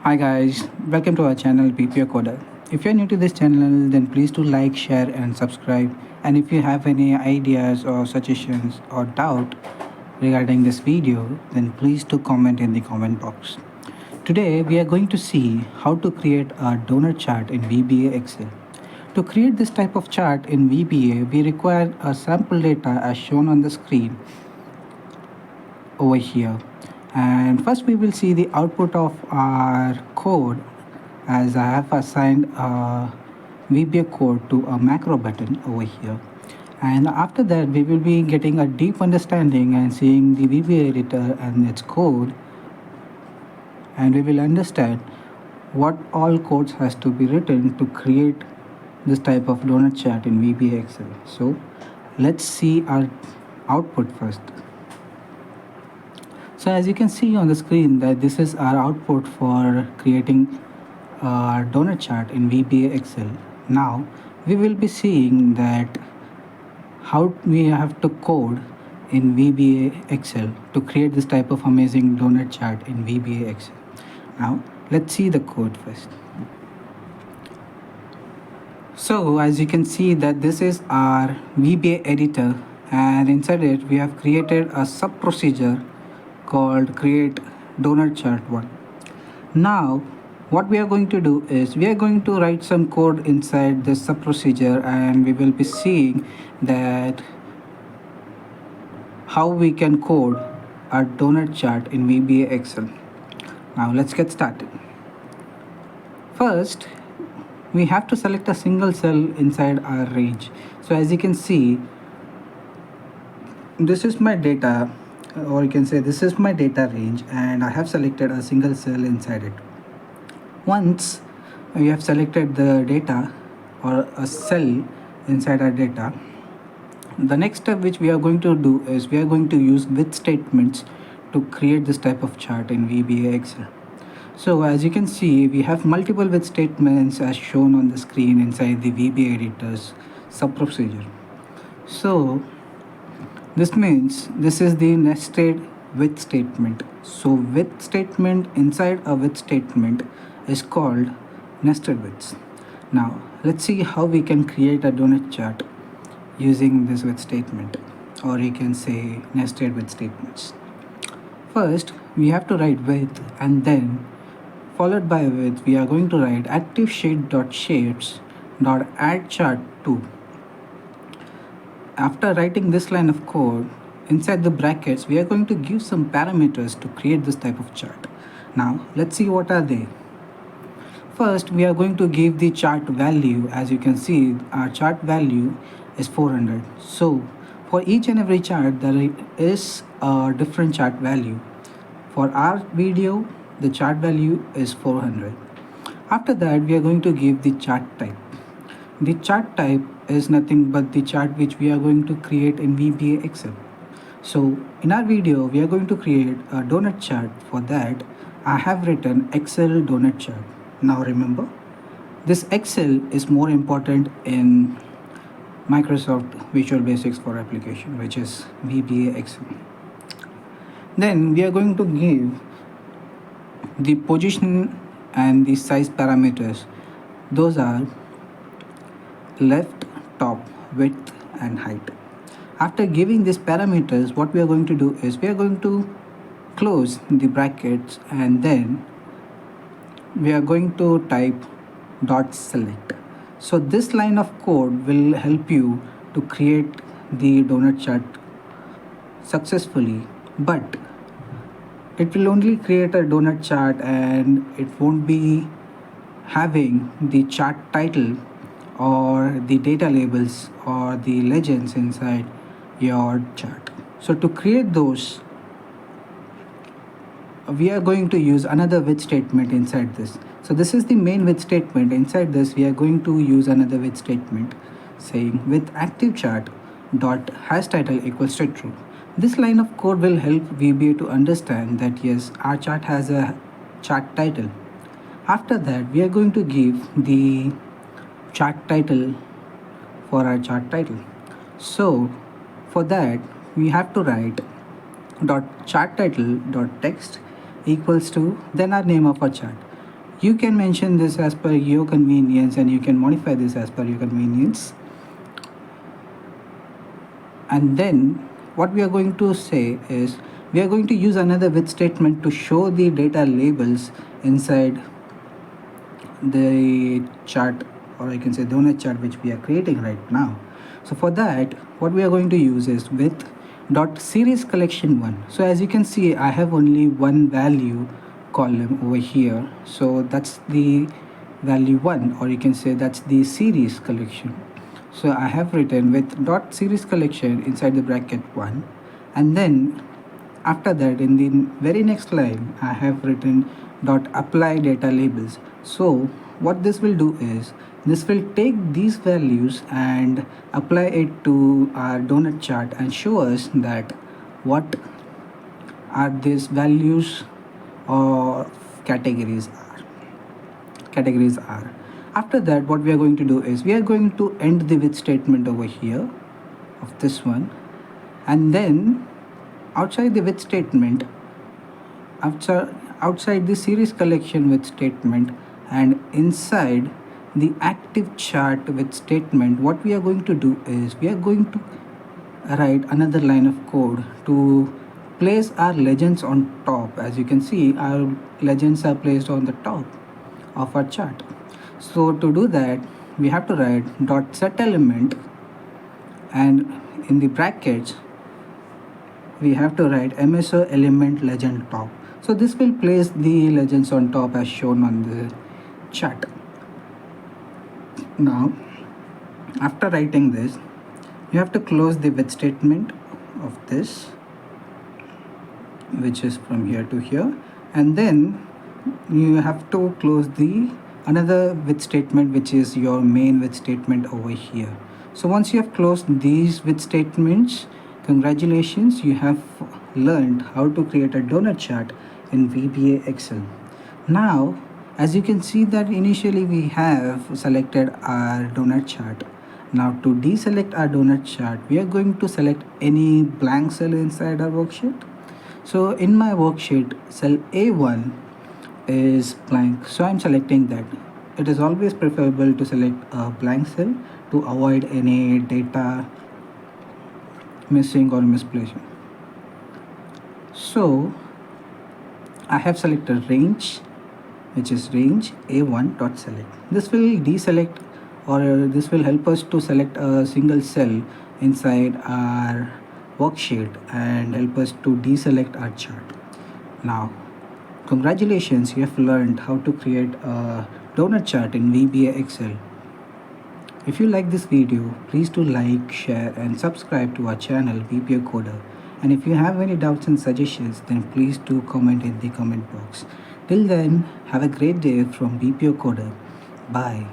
Hi guys, welcome to our channel VBA Coder. If you're new to this channel, then please do like, share and subscribe. And if you have any ideas or suggestions or doubt regarding this video, then please do comment in the comment box. Today we are going to see how to create a donut chart in VBA Excel. To create this type of chart in VBA, we require a sample data as shown on the screen over here. And first we will see the output of our code, as I have assigned a VBA code to a macro button over here. And after that we will be getting a deep understanding and seeing the VBA editor and its code, and we will understand what all codes has to be written to create this type of donut chart in VBA Excel. So let's see our output first. So as you can see on the screen that this is our output for creating a donut chart in VBA Excel. Now we will be seeing that how we have to code in VBA Excel to create this type of amazing donut chart in VBA Excel. Now let's see the code first. So as you can see that this is our VBA editor, and inside it we have created a sub procedure called create donut chart 1. Now what we are going to do is we are going to write some code inside this sub procedure, and we will be seeing that how we can code a donut chart in VBA Excel. Now let's get started. First we have to select a single cell inside our range. So as you can see, this is my data, or you can say this is my data range, and I have selected a single cell inside it. Once we have selected the data or a cell inside our data, the next step which we are going to do is we are going to use with statements to create this type of chart in VBA Excel. So as you can see, we have multiple with statements as shown on the screen inside the VBA editor's sub procedure. So this means this is the nested with statement. So with statement inside a with statement is called nested withs. Now let's see how we can create a donut chart using this with statement, or you can say nested with statements. First we have to write with, and then followed by with we are going to write active shade.shapes.add chart2. After writing this line of code, inside the brackets we are going to give some parameters to create this type of chart. Now let's see what are they. First we are going to give the chart value. As you can see, our chart value is 400. So for each and every chart there is a different chart value. For our video the chart value is 400. After that we are going to give the chart type. The chart type is nothing but the chart which we are going to create in VBA Excel. So in our video we are going to create a donut chart. For that I have written Excel donut chart. Now remember, this Excel is more important in Microsoft Visual Basics for application, which is VBA Excel. Then we are going to give the position and the size parameters. Those are left, top, width and height. After giving these parameters, what we are going to do is we are going to close the brackets, and then we are going to type dot select. So this line of code will help you to create the donut chart successfully, but it will only create a donut chart and it won't be having the chart title or the data labels or the legends inside your chart. So to create those, we are going to use another with statement inside this. So this is the main with statement. Inside this we are going to use another with statement saying with active chart dot hash title equals to true. This line of code will help VBA to understand that yes, our chart has a chart title. After that we are going to give the chart title for our chart title. So for that we have to write dot chart title dot text equals to then our name of our chart. You can mention this as per your convenience and you can modify this as per your convenience. And then what we are going to say is we are going to use another with statement to show the data labels inside the chart, or I can say Doughnut chart, which we are creating right now. So for that, what we are going to use is with dot series collection 1. So as you can see, I have only one value column over here, so that's the value 1, or you can say that's the series collection. So I have written with dot series collection inside the bracket 1, and then after that in the very next line I have written dot apply data labels. So what this will do is this will take these values and apply it to our Doughnut chart and show us that what are these values or categories are. After that, what we are going to do is we are going to end the with statement over here of this one, and then outside the with statement, outside the series collection with statement and inside the active chart with statement, what we are going to do is we are going to write another line of code to place our legends on top. As you can see, our legends are placed on the top of our chart. So to do that, we have to write dot set element, and in the brackets we have to write MSO element legend top. So this will place the legends on top as shown on the chart. Now after writing this, you have to close the with statement of this, which is from here to here, and then you have to close the another with statement, which is your main with statement over here. So once you have closed these with statements, congratulations, you have learned how to create a Doughnut chart in VBA Excel. Now as you can see that initially we have selected our Doughnut chart. Now to deselect our Doughnut chart, we are going to select any blank cell inside our worksheet. So in my worksheet, cell A1 is blank, so I'm selecting that. It is always preferable to select a blank cell to avoid any data missing or misplacing. So I have selected range, which is range A1 dot select. This will deselect, or this will help us to select a single cell inside our worksheet and help us to deselect our chart. Now congratulations, you have learned how to create a Doughnut chart in VBA Excel. If you like this video, please do like, share and subscribe to our channel VBA Coder. And if you have any doubts and suggestions, then please do comment in the comment box. Till then, have a great day from VBA Coder. Bye.